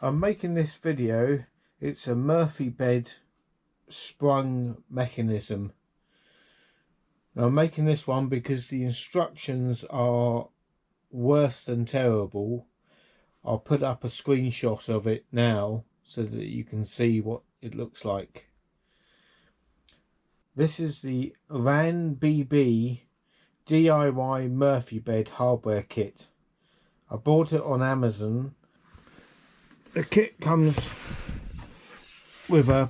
I'm making this video. It's a Murphy bed sprung mechanism. Now I'm making this one because the instructions are worse than terrible. I'll put up a screenshot of it now so that you can see what it looks like. This is the RanBB DIY Murphy bed hardware kit. I bought it on Amazon. The kit comes with a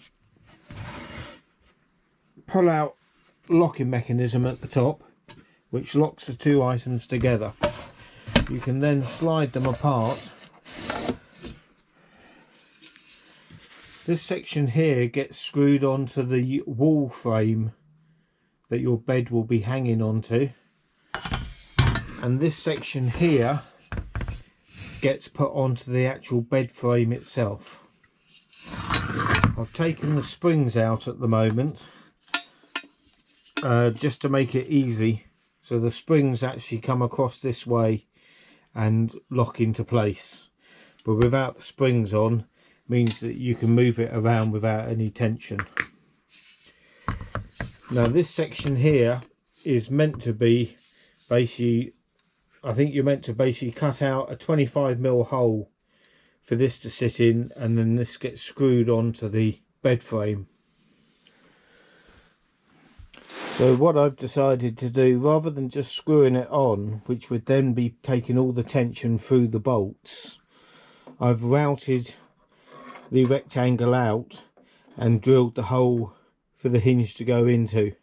pull-out locking mechanism at the top, which locks the two items together. You can then slide them apart. This section here gets screwed onto the wall frame that your bed will be hanging onto, and this section here gets put onto the actual bed frame itself. I've taken the springs out at the moment just to make it easy, so the springs actually come across this way and lock into place, but without the springs on means that you can move it around without any tension. Now this section here is meant to be basically, I think you're meant to basically cut out a 25mm hole for this to sit in, and then this gets screwed onto the bed frame. So what I've decided to do, rather than just screwing it on, which would then be taking all the tension through the bolts, I've routed the rectangle out and drilled the hole for the hinge to go into.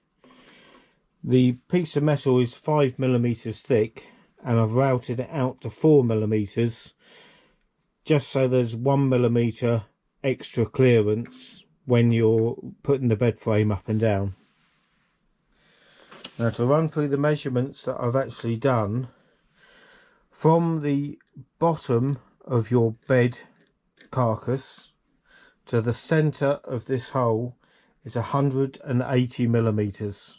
The piece of metal is 5mm thick, and I've routed it out to 4mm just so there's 1mm extra clearance when you're putting the bed frame up and down. Now to run through the measurements that I've actually done, from the bottom of your bed carcass to the centre of this hole is 180mm,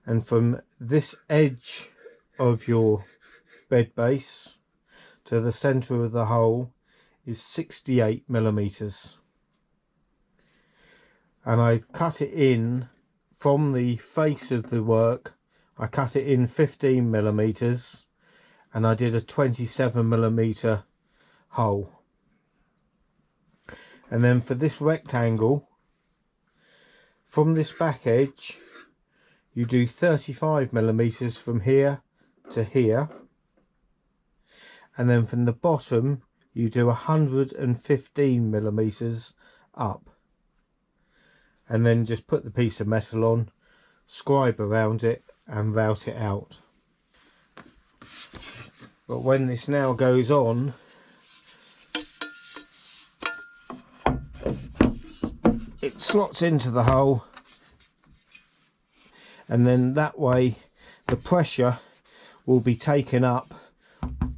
and from this edge of your bed base to the centre of the hole is 68mm, and I cut it in from the face of the work. I cut it in 15mm, and I did a 27mm hole. And then for this rectangle, from this back edge you do 35mm from here to here, and then from the bottom you do 115mm up, and then just put the piece of metal on, scribe around it and route it out. But when this now goes on, it slots into the hole, and then that way the pressure will be taken up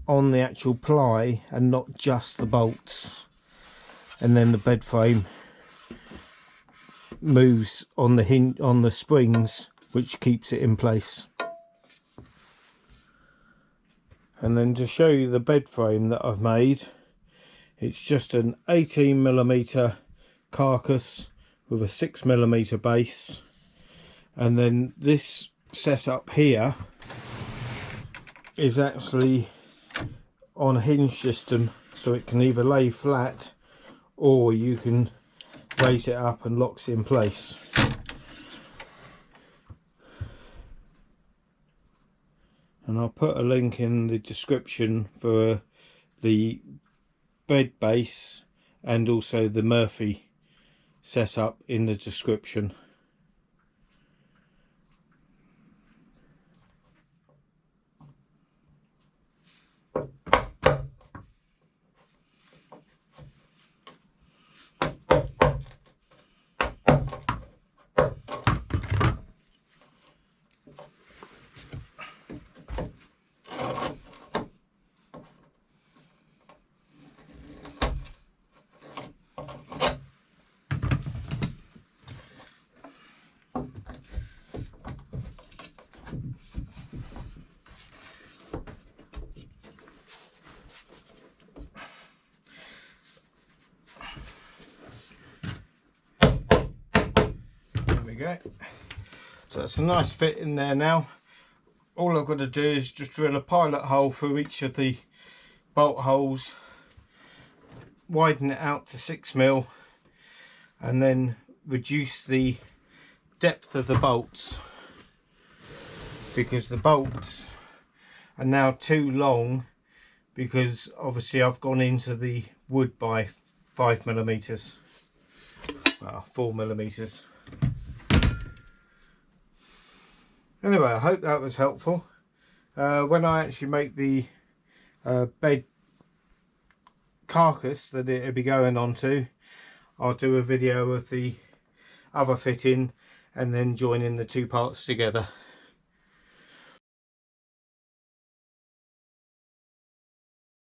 on the actual ply and not just the bolts, and then the bed frame moves on the hinge, on the springs, which keeps it in place. And then to show you the bed frame that I've made, it's just an 18mm carcass with a 6mm base, and then this setup here is actually on a hinge system, so it can either lay flat or you can raise it up and locks in place. And I'll put a link in the description for the bed base and also the Murphy setup in the description. go. So it's a nice fit in there now. All I've got to do is just drill a pilot hole through each of the bolt holes, widen it out to 6mm, and then reduce the depth of the bolts, because the bolts are now too long, because obviously I've gone into the wood by 5mm, well, 4mm. Anyway, I hope that was helpful. When I actually make the bed carcass that it'll be going onto, I'll do a video of the other fitting and then joining the two parts together.